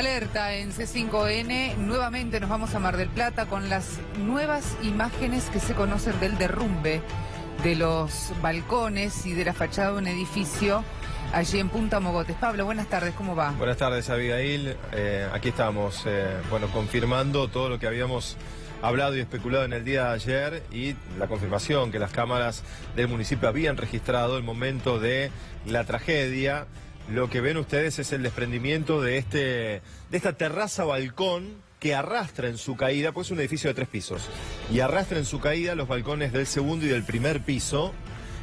Alerta en C5N, nuevamente nos vamos a Mar del Plata con las nuevas imágenes que se conocen del derrumbe de los balcones y de la fachada de un edificio allí en Punta Mogotes. Pablo, buenas tardes, ¿cómo va? Buenas tardes, Abigail. Aquí estamos, confirmando todo lo que habíamos hablado y especulado en el día de ayer y la confirmación que las cámaras del municipio habían registrado el momento de la tragedia. Lo que ven ustedes es el desprendimiento de esta terraza balcón que arrastra en su caída, pues es un edificio de 3 pisos, y arrastra en su caída los balcones del segundo y del primer piso.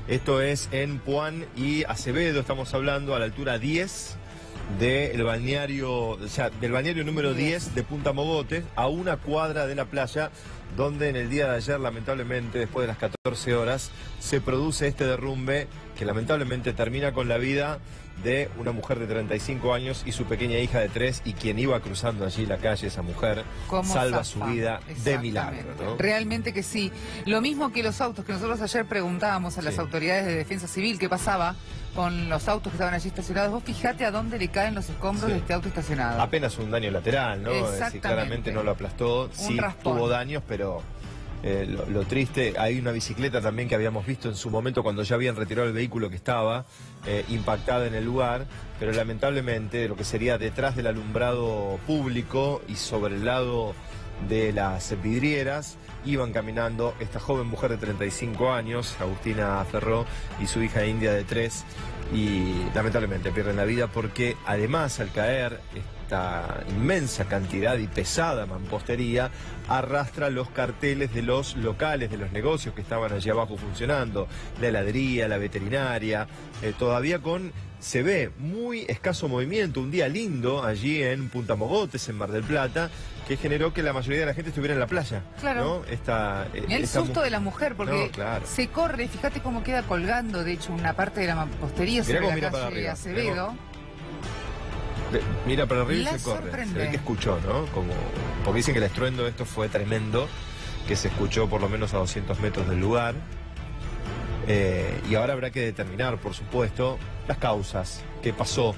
Esto es en Puan y Acevedo, estamos hablando a la altura 10 del balneario, o sea, del balneario número 10 de Punta Mogotes, a una cuadra de la playa, donde en el día de ayer, lamentablemente, después de las 14 horas, se produce este derrumbe que lamentablemente termina con la vida de una mujer de 35 años y su pequeña hija de 3, y quien iba cruzando allí la calle, esa mujer, salva su vida de milagro, ¿no? Realmente que sí. Lo mismo que los autos, que nosotros ayer preguntábamos a las autoridades de Defensa Civil qué pasaba con los autos que estaban allí estacionados. Vos fijate a dónde le caen los escombros de este auto estacionado. Apenas un daño lateral, ¿no? Exactamente. Claramente no lo aplastó, sí tuvo daños, pero lo triste, hay una bicicleta también que habíamos visto en su momento cuando ya habían retirado el vehículo que estaba impactada en el lugar, pero lamentablemente lo que sería detrás del alumbrado público y sobre el lado de las vidrieras iban caminando esta joven mujer de 35 años, Agustina Ferró, y su hija India de 3, y lamentablemente pierden la vida porque además al caer esta inmensa cantidad y pesada mampostería arrastra los carteles de los locales, de los negocios que estaban allí abajo funcionando, la heladería, la veterinaria, todavía se ve muy escaso movimiento, un día lindo allí en Punta Mogotes, en Mar del Plata, que generó que la mayoría de la gente estuviera en la playa. Claro. ¿No? El susto de la mujer, porque no, claro, se corre, fíjate cómo queda colgando, de hecho, una parte de la mampostería sobre la calle Acevedo. Mira para arriba y se corre. Se ve que escuchó, ¿no? Porque dicen que el estruendo de esto fue tremendo, que se escuchó por lo menos a 200 metros del lugar. Y ahora habrá que determinar, por supuesto, las causas, qué pasó,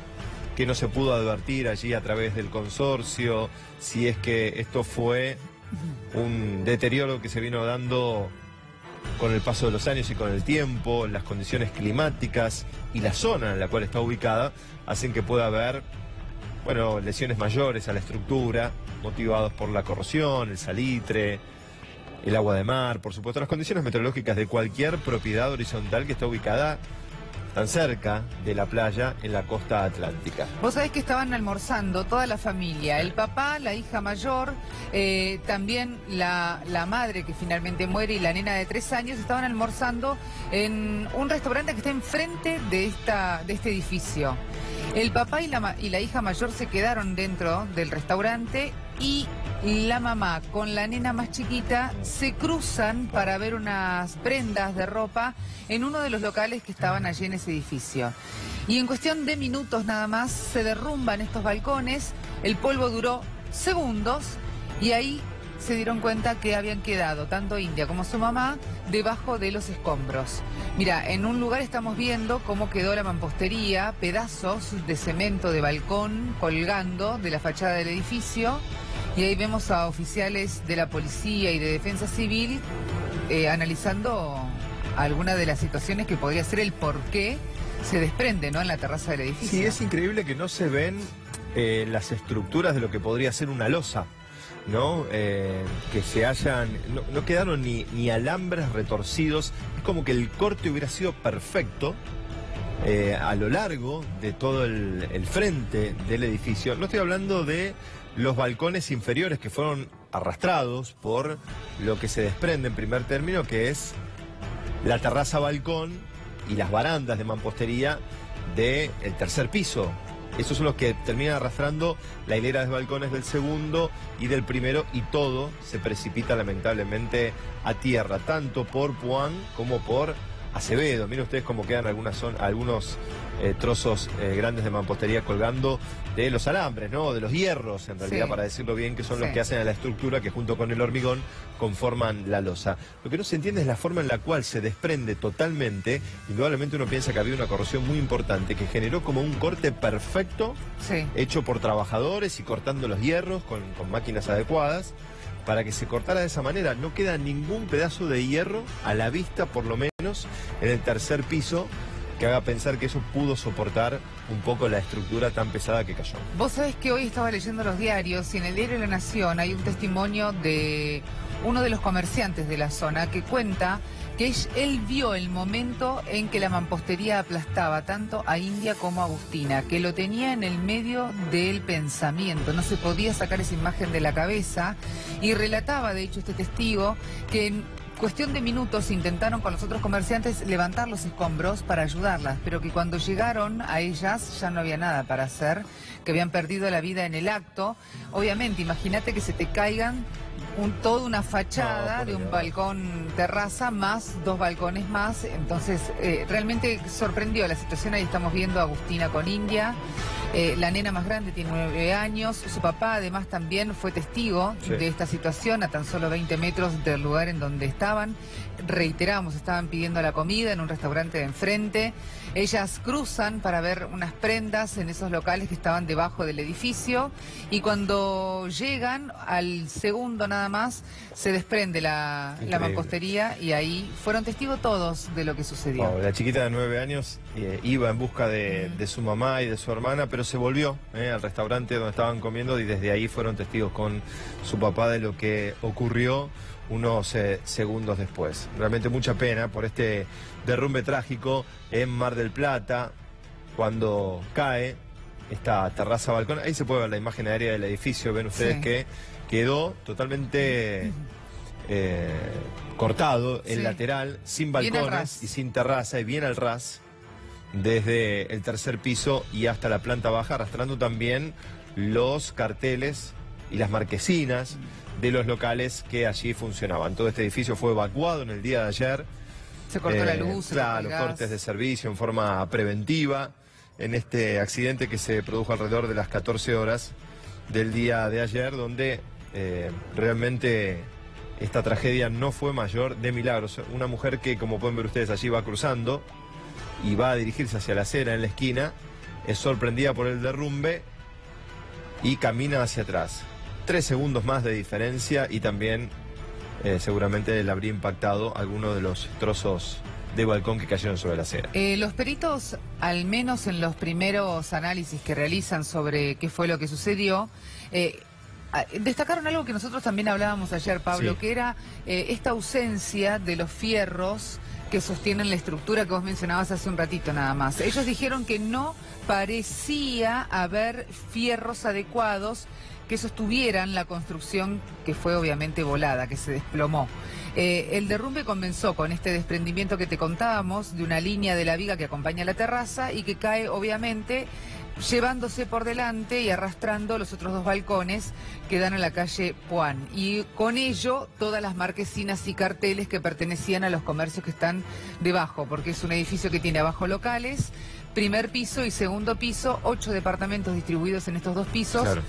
qué no se pudo advertir allí a través del consorcio, si es que esto fue un deterioro que se vino dando con el paso de los años y con el tiempo, las condiciones climáticas y la zona en la cual está ubicada hacen que pueda haber, lesiones mayores a la estructura, motivados por la corrosión, el salitre, el agua de mar, por supuesto, las condiciones meteorológicas de cualquier propiedad horizontal que está ubicada tan cerca de la playa en la costa atlántica. Vos sabés que estaban almorzando toda la familia, el papá, la hija mayor, también la madre que finalmente muere y la nena de 3 años, estaban almorzando en un restaurante que está enfrente de este edificio. El papá y la hija mayor se quedaron dentro del restaurante y la mamá con la nena más chiquita se cruzan para ver unas prendas de ropa en uno de los locales que estaban allí en ese edificio. Y en cuestión de minutos nada más se derrumban estos balcones, el polvo duró segundos y ahí se dieron cuenta que habían quedado tanto India como su mamá debajo de los escombros. Mira, en un lugar estamos viendo cómo quedó la mampostería, pedazos de cemento de balcón colgando de la fachada del edificio, y ahí vemos a oficiales de la policía y de Defensa Civil analizando alguna de las situaciones que podría ser el por qué se desprende, ¿no?, en la terraza del edificio. Sí, es increíble que no se ven las estructuras de lo que podría ser una losa, ¿no? Que se hayan... No quedaron ni alambres retorcidos. Es como que el corte hubiera sido perfecto a lo largo de todo el frente del edificio. No estoy hablando de los balcones inferiores que fueron arrastrados por lo que se desprende en primer término, que es la terraza balcón y las barandas de mampostería del tercer piso. Esos son los que terminan arrastrando la hilera de balcones del segundo y del primero, y todo se precipita lamentablemente a tierra, tanto por Puan como por Acevedo. Miren ustedes cómo quedan algunos trozos grandes de mampostería colgando de los alambres, ¿no? De los hierros, en realidad, para decirlo bien, que son los que hacen a la estructura que junto con el hormigón conforman la losa. Lo que no se entiende es la forma en la cual se desprende totalmente. Indudablemente uno piensa que había una corrosión muy importante que generó como un corte perfecto, hecho por trabajadores y cortando los hierros con máquinas adecuadas, para que se cortara de esa manera. No queda ningún pedazo de hierro a la vista, por lo menos en el tercer piso, que haga pensar que eso pudo soportar un poco la estructura tan pesada que cayó. Vos sabés que hoy estaba leyendo los diarios y en el diario La Nación hay un testimonio de uno de los comerciantes de la zona que cuenta que él vio el momento en que la mampostería aplastaba tanto a India como a Agustina, que lo tenía en el medio del pensamiento, no se podía sacar esa imagen de la cabeza, y relataba, de hecho, este testigo, que en cuestión de minutos intentaron con los otros comerciantes levantar los escombros para ayudarlas, pero que cuando llegaron a ellas ya no había nada para hacer, que habían perdido la vida en el acto. Obviamente, imagínate que se te caigan toda una fachada de un balcón terraza más 2 balcones más. Entonces realmente sorprendió la situación. Ahí estamos viendo a Agustina con India. La nena más grande tiene 9 años. Su papá además también fue testigo de esta situación a tan solo 20 metros del lugar en donde estaban. Reiteramos, estaban pidiendo la comida en un restaurante de enfrente. Ellas cruzan para ver unas prendas en esos locales que estaban debajo del edificio, y cuando llegan al segundo nada más se desprende la mampostería, y ahí fueron testigos todos de lo que sucedió. La chiquita de 9 años iba en busca de su mamá y de su hermana, pero se volvió al restaurante donde estaban comiendo, y desde ahí fueron testigos con su papá de lo que ocurrió unos segundos después. Realmente mucha pena por este derrumbe trágico en Mar del Plata, cuando cae esta terraza balcón. Ahí se puede ver la imagen aérea del edificio. Ven ustedes que quedó totalmente cortado el lateral, sin balcones y sin terraza, y bien al ras, desde el tercer piso y hasta la planta baja, arrastrando también los carteles y las marquesinas de los locales que allí funcionaban. Todo este edificio fue evacuado en el día de ayer. Se cortó la luz, claro, cortes de servicio en forma preventiva en este accidente que se produjo alrededor de las 14 horas del día de ayer, donde realmente esta tragedia no fue mayor de milagros. Una mujer que, como pueden ver ustedes, allí va cruzando y va a dirigirse hacia la acera en la esquina, es sorprendida por el derrumbe y camina hacia atrás. 3 segundos más de diferencia, y también seguramente le habría impactado alguno de los trozos de balcón que cayeron sobre la acera. Los peritos, al menos en los primeros análisis que realizan sobre qué fue lo que sucedió, destacaron algo que nosotros también hablábamos ayer, Pablo, que era esta ausencia de los fierros que sostienen la estructura que vos mencionabas hace un ratito nada más. Ellos dijeron que no parecía haber fierros adecuados que sostuvieran la construcción, que fue obviamente volada, que se desplomó. El derrumbe comenzó con este desprendimiento que te contábamos de una línea de la viga que acompaña la terraza y que cae obviamente llevándose por delante y arrastrando los otros 2 balcones que dan a la calle Puan. Y con ello todas las marquesinas y carteles que pertenecían a los comercios que están debajo, porque es un edificio que tiene abajo locales, primer piso y segundo piso, 8 departamentos distribuidos en estos 2 pisos. Claro.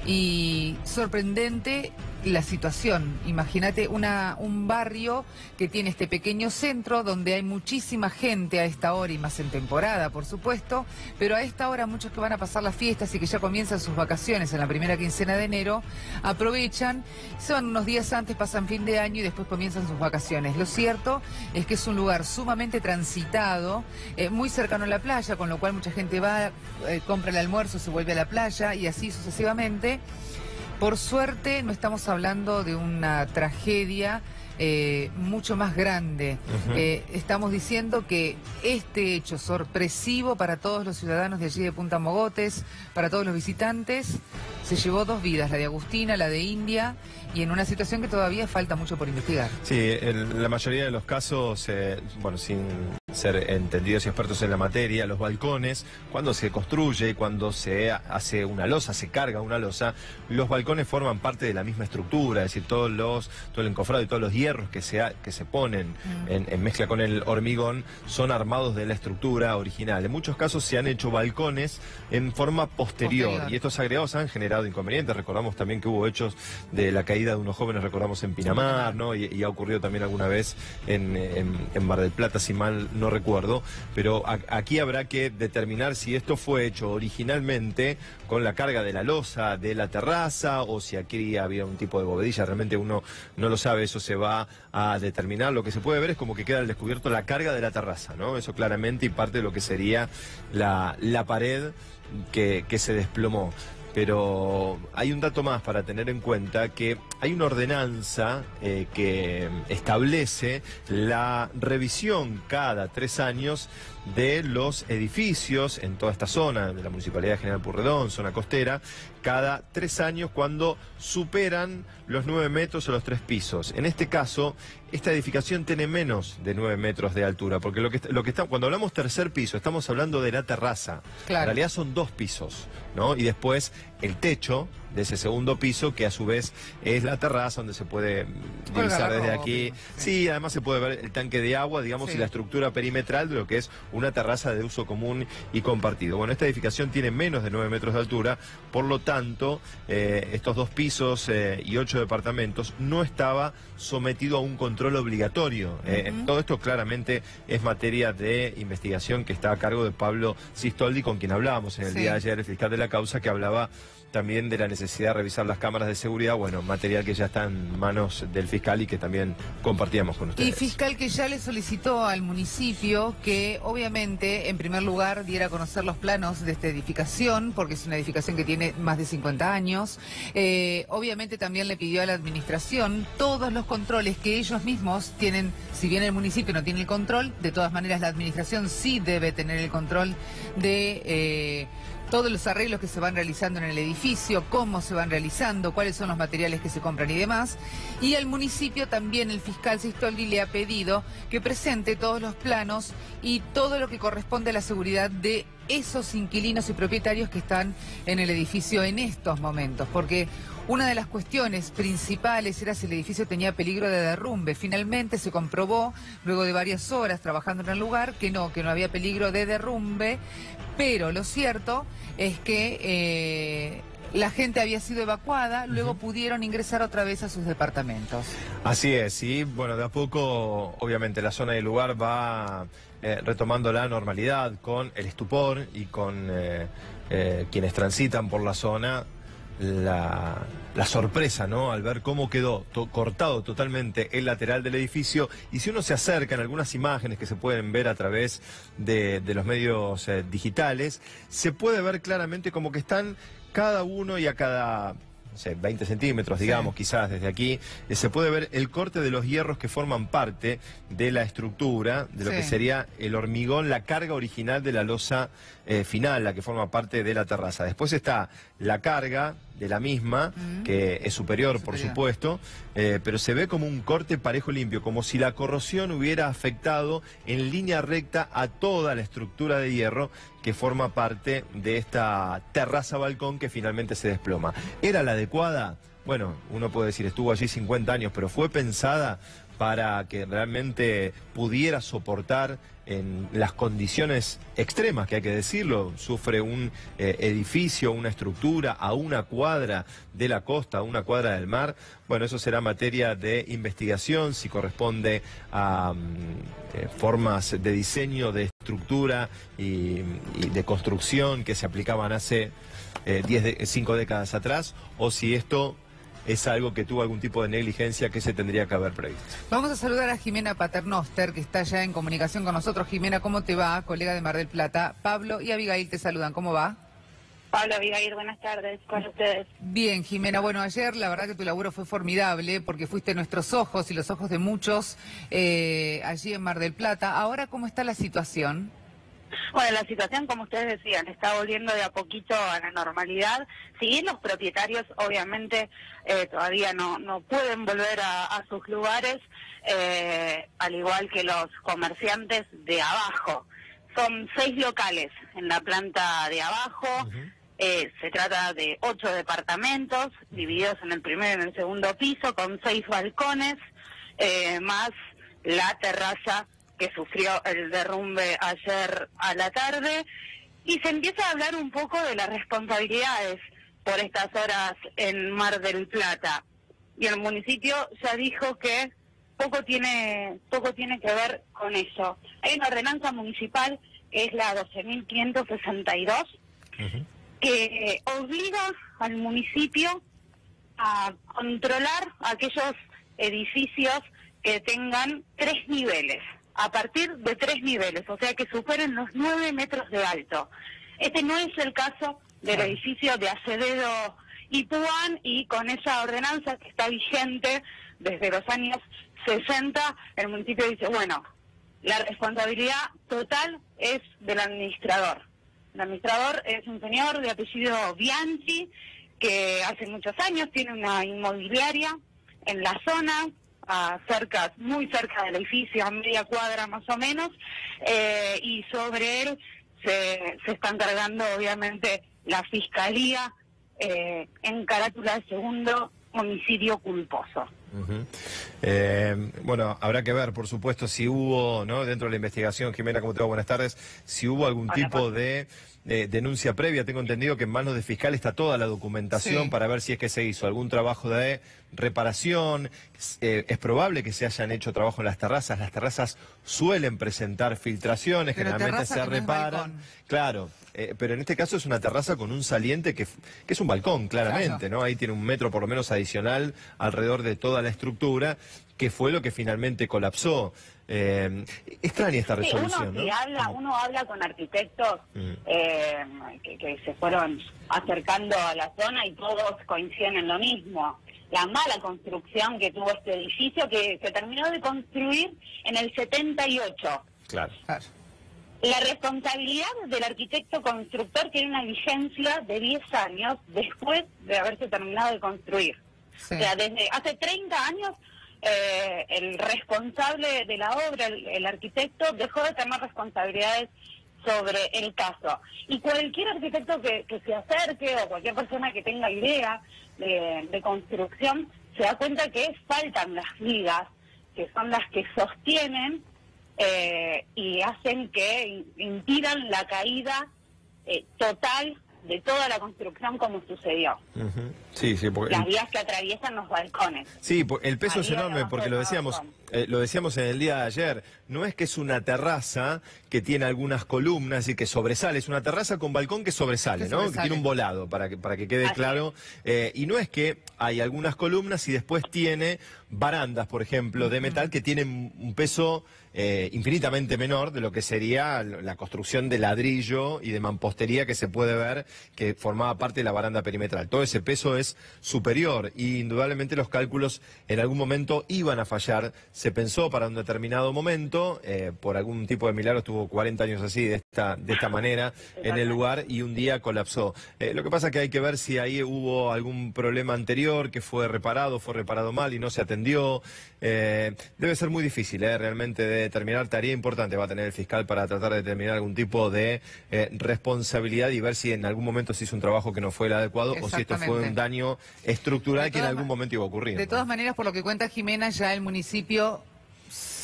Y sorprendente la situación. Imagínate un barrio que tiene este pequeño centro donde hay muchísima gente a esta hora, y más en temporada, por supuesto, pero a esta hora muchos que van a pasar las fiestas y que ya comienzan sus vacaciones en la primera quincena de enero, aprovechan, se van unos días antes, pasan fin de año y después comienzan sus vacaciones. Lo cierto es que es un lugar sumamente transitado, muy cercano a la playa, con lo cual mucha gente va, compra el almuerzo, se vuelve a la playa y así sucesivamente. Por suerte no estamos hablando de una tragedia mucho más grande. Estamos diciendo que este hecho sorpresivo para todos los ciudadanos de allí de Punta Mogotes, para todos los visitantes, se llevó 2 vidas, la de Agustina, la de India, y en una situación que todavía falta mucho por investigar. Sí, la mayoría de los casos, bueno, sin ser entendidos y expertos en la materia, los balcones, cuando se construye, cuando se hace una losa, se carga una losa, los balcones forman parte de la misma estructura, es decir, todo el encofrado y todos los hierros que se ponen en mezcla con el hormigón son armados de la estructura original. En muchos casos se han hecho balcones en forma posterior. Y estos agregados han generado inconvenientes. Recordamos también que hubo hechos de la caída de unos jóvenes, recordamos en Pinamar, ¿no? Y ha ocurrido también alguna vez en Mar del Plata, si mal no recuerdo. Pero aquí habrá que determinar si esto fue hecho originalmente con la carga de la losa de la terraza o si aquí había un tipo de bovedilla. Realmente uno no lo sabe, eso se va a determinar. Lo que se puede ver es como que queda al descubierto la carga de la terraza, ¿no? Eso claramente, y parte de lo que sería la pared que se desplomó. Pero hay un dato más para tener en cuenta, que hay una ordenanza que establece la revisión cada 3 años de los edificios en toda esta zona de la Municipalidad de General Pueyrredón, zona costera, cada 3 años cuando superan los 9 metros o los 3 pisos. En este caso, esta edificación tiene menos de 9 metros de altura, porque cuando hablamos tercer piso, estamos hablando de la terraza. Claro. En realidad son 2 pisos, ¿no? Y después el techo de ese segundo piso, que a su vez es la terraza donde se puede divisar desde aquí. Sí, además se puede ver el tanque de agua, digamos, y la estructura perimetral de lo que es una terraza de uso común y compartido. Bueno, esta edificación tiene menos de 9 metros de altura, por lo tanto, estos 2 pisos y 8 departamentos no estaba sometido a un control obligatorio. Todo esto claramente es materia de investigación que está a cargo de Pablo Sistoldi, con quien hablábamos en el día de ayer, el fiscal de la causa, que hablaba también de la necesidad de revisar las cámaras de seguridad, bueno, material que ya está en manos del fiscal y que también compartíamos con ustedes. Y fiscal que ya le solicitó al municipio que obviamente en primer lugar diera a conocer los planos de esta edificación, porque es una edificación que tiene más de 50 años. Obviamente también le pidió a la administración todos los controles que ellos mismos tienen. Si bien el municipio no tiene el control, de todas maneras la administración sí debe tener el control de todos los arreglos que se van realizando en el edificio, cómo se van realizando, cuáles son los materiales que se compran y demás. Y al municipio también el fiscal Sistoldi le ha pedido que presente todos los planos y todo lo que corresponde a la seguridad de esos inquilinos y propietarios que están en el edificio en estos momentos, porque una de las cuestiones principales era si el edificio tenía peligro de derrumbe. Finalmente se comprobó, luego de varias horas trabajando en el lugar, que no había peligro de derrumbe, pero lo cierto es que la gente había sido evacuada, luego pudieron ingresar otra vez a sus departamentos. Así es, y bueno, de a poco, obviamente, la zona del lugar va retomando la normalidad con el estupor y con quienes transitan por la zona. La sorpresa, ¿no? Al ver cómo quedó cortado totalmente el lateral del edificio. Y si uno se acerca en algunas imágenes que se pueden ver a través de los medios digitales, se puede ver claramente como que están cada uno y a cada, no sé, 20 centímetros, digamos, quizás desde aquí, se puede ver el corte de los hierros que forman parte de la estructura, de lo que sería el hormigón, la carga original de la losa final, la que forma parte de la terraza. Después está la carga de la misma, que es superior, por supuesto, pero se ve como un corte parejo limpio, como si la corrosión hubiera afectado en línea recta a toda la estructura de hierro que forma parte de esta terraza balcón que finalmente se desploma. ¿Era la adecuada? Bueno, uno puede decir, estuvo allí 50 años, pero fue pensada para que realmente pudiera soportar en las condiciones extremas, que hay que decirlo, sufre un edificio, una estructura a una cuadra de la costa, a una cuadra del mar. Bueno, eso será materia de investigación, si corresponde a formas de diseño, de estructura y de construcción que se aplicaban hace 5 décadas atrás, o si esto es algo que tuvo algún tipo de negligencia que se tendría que haber previsto. Vamos a saludar a Jimena Paternoster, que está ya en comunicación con nosotros. Jimena, ¿cómo te va? Colega de Mar del Plata. Pablo y Abigail te saludan. ¿Cómo va? Pablo, Abigail, buenas tardes. ¿Con ustedes? Bien, Jimena. Bueno, ayer la verdad que tu laburo fue formidable porque fuiste nuestros ojos y los ojos de muchos allí en Mar del Plata. Ahora, ¿cómo está la situación? Bueno, la situación, como ustedes decían, está volviendo de a poquito a la normalidad. Si bien los propietarios, obviamente, todavía no pueden volver a sus lugares, al igual que los comerciantes de abajo. Son 6 locales en la planta de abajo. Se trata de 8 departamentos, divididos en el primer y en el segundo piso, con 6 balcones, más la terraza que sufrió el derrumbe ayer a la tarde, y se empieza a hablar un poco de las responsabilidades por estas horas en Mar del Plata. Y el municipio ya dijo que poco tiene que ver con eso. Hay una ordenanza municipal, que es la 12.562, que obliga al municipio a controlar aquellos edificios que tengan 3 niveles. A partir de 3 niveles, o sea que superen los 9 metros de alto. Este no es el caso del edificio de Acevedo y Puan, y con esa ordenanza que está vigente desde los años 60, el municipio dice, bueno, la responsabilidad total es del administrador. El administrador es un señor de apellido Bianchi, que hace muchos años tiene una inmobiliaria en la zona, muy cerca del edificio, a media cuadra más o menos, y sobre él se está encargando obviamente la Fiscalía en carátula de segundo homicidio culposo. Bueno, habrá que ver, por supuesto, si hubo, ¿no?, dentro de la investigación. Jimena, ¿cómo te va? Buenas tardes. Si hubo algún tipo de denuncia previa. Tengo entendido que en manos de fiscal está toda la documentación para ver si es que se hizo algún trabajo de reparación. Es probable que se hayan hecho trabajo en las terrazas. Las terrazas suelen presentar filtraciones, pero generalmente se reparan. Claro, pero en este caso es una terraza con un saliente que es un balcón, claramente, ¿no? Ahí tiene 1 metro por lo menos adicional alrededor de toda la estructura, que fue lo que finalmente colapsó. Extraña esta resolución, ¿no? Uno habla con arquitectos que se fueron acercando a la zona y todos coinciden en lo mismo. La mala construcción que tuvo este edificio, que se terminó de construir en el 78. Claro. La responsabilidad del arquitecto constructor tiene una vigencia de 10 años después de haberse terminado de construir. O sea, desde hace 30 años el responsable de la obra, el arquitecto, dejó de tener responsabilidades sobre el caso. Y cualquier arquitecto que se acerque, o cualquier persona que tenga idea de construcción, se da cuenta que faltan las vigas, que son las que sostienen y hacen que impidan la caída total de toda la construcción, como sucedió. Sí, porque las vías que atraviesan los balcones. Sí, el peso es enorme, porque lo decíamos en el día de ayer. No es que es una terraza que tiene algunas columnas y que sobresale, es una terraza con balcón que sobresale, ¿no? Que tiene un volado, para que quede claro. Y no es que hay algunas columnas y después tiene barandas, por ejemplo, de metal, que tienen un peso infinitamente menor de lo que sería la construcción de ladrillo y de mampostería que se puede ver, que formaba parte de la baranda perimetral. Todo ese peso es superior, y indudablemente los cálculos en algún momento iban a fallar. Se pensó para un determinado momento, por algún tipo de milagro, estuvo 40 años así, de esta manera, en el lugar, y un día colapsó. Lo que pasa es que hay que ver si ahí hubo algún problema anterior que fue reparado mal y no se atendió. Debe ser muy difícil, realmente, de determinar. Tarea importante va a tener el fiscal para tratar de determinar algún tipo de responsabilidad y ver si en algún momento se hizo un trabajo que no fue el adecuado, o si esto fue un daño estructural que en algún momento iba a ocurrir. De todas maneras, por lo que cuenta Jimena, ya el municipio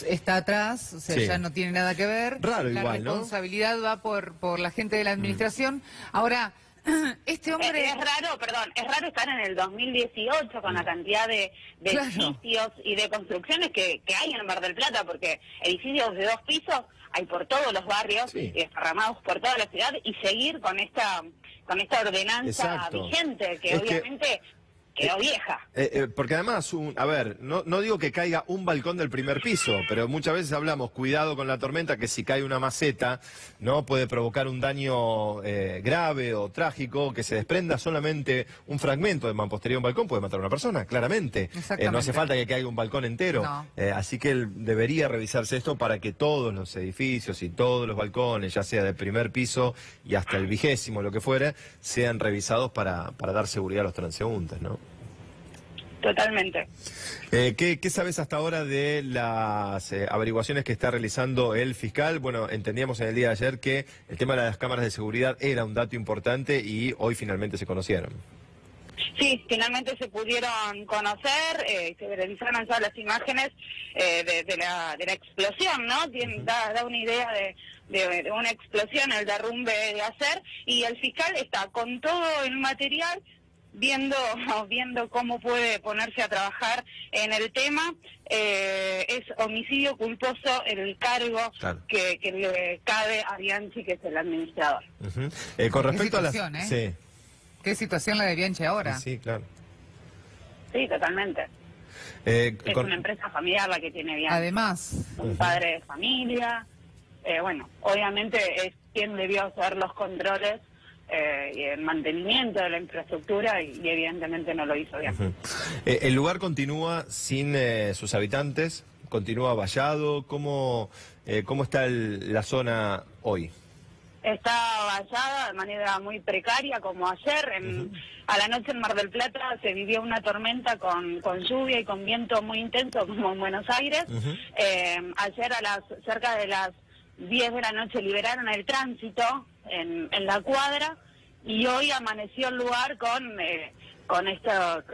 está atrás, o sea, ya no tiene nada que ver. Raro la igual, responsabilidad va por la gente de la administración. Ahora, este hombre... Es raro estar en el 2018 con la cantidad de edificios y de construcciones que hay en Mar del Plata, porque edificios de 2 pisos hay por todos los barrios, desparramados por toda la ciudad, y seguir con esta ordenanza vigente, que obviamente quedó vieja. Porque además, a ver, no digo que caiga un balcón del primer piso, pero muchas veces hablamos, cuidado con la tormenta, que si cae una maceta, ¿no? Puede provocar un daño grave o trágico, que se desprenda solamente un fragmento de mampostería de un balcón, puede matar a una persona, claramente. No hace falta que caiga un balcón entero. No. Así que debería revisarse esto para que todos los edificios y todos los balcones, ya sea del primer piso y hasta el 20º, lo que fuera, sean revisados para dar seguridad a los transeúntes, ¿no? Totalmente. ¿Qué sabes hasta ahora de las averiguaciones que está realizando el fiscal? Bueno, entendíamos en el día de ayer que el tema de las cámaras de seguridad era un dato importante y hoy finalmente se conocieron. Sí, finalmente se pudieron conocer, se realizaron ya las imágenes de la explosión, ¿no? Da una idea de una explosión, el derrumbe de ayer, y el fiscal está con todo el material viendo cómo puede ponerse a trabajar en el tema. Es homicidio culposo el cargo que le cabe a Bianchi, que es el administrador. Con respecto a la... Sí. ¿Qué situación la de Bianchi ahora? Sí, claro. Sí, totalmente. Es una empresa familiar la que tiene Bianchi. Además. Un padre de familia. Bueno, obviamente es quien debió hacer los controles y el mantenimiento de la infraestructura y evidentemente no lo hizo bien. ¿El lugar continúa sin sus habitantes? ¿Continúa vallado? ¿Cómo está la zona hoy? Está vallada de manera muy precaria, como ayer. A la noche en Mar del Plata se vivió una tormenta con lluvia y con viento muy intenso, como en Buenos Aires. Ayer cerca de las 10 de la noche liberaron el tránsito en la cuadra, y hoy amaneció el lugar con estas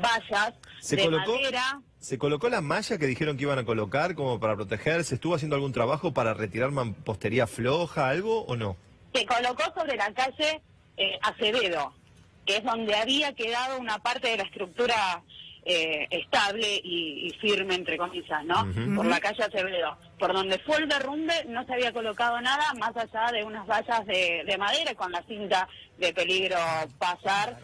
vallas de madera. ¿Se colocó la malla que dijeron que iban a colocar como para proteger? ¿Se estuvo haciendo algún trabajo para retirar mampostería floja, algo o no? Se colocó sobre la calle Acevedo, que es donde había quedado una parte de la estructura estable y firme, entre comillas, ¿no? Por la calle Acevedo. Por donde fue el derrumbe no se había colocado nada más allá de unas vallas de madera con la cinta de peligro pasar,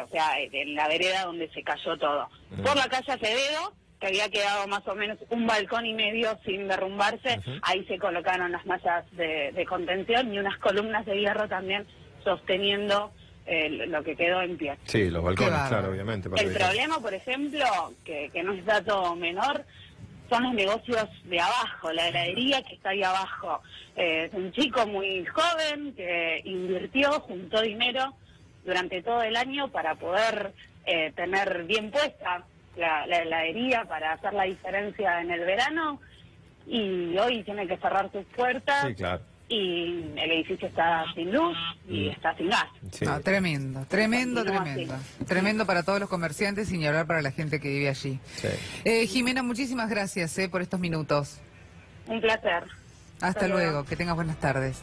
o sea, en la vereda donde se cayó todo. Por la calle Acevedo, que había quedado más o menos un balcón y medio sin derrumbarse, ahí se colocaron las mallas de contención y unas columnas de hierro también sosteniendo lo que quedó en pie. Sí, los balcones, claro, obviamente. El problema, por ejemplo, que no es dato menor, son los negocios de abajo, la heladería que está ahí abajo. Es un chico muy joven que invirtió, juntó dinero durante todo el año para poder tener bien puesta la heladería, para hacer la diferencia en el verano, y hoy tiene que cerrar sus puertas. Sí, claro. Y el edificio está sin luz y está sin gas. Sí. No, tremendo. Tremendo para todos los comerciantes y ni hablar para la gente que vive allí. Sí. Jimena, muchísimas gracias por estos minutos. Un placer. Hasta luego. Que tengas buenas tardes.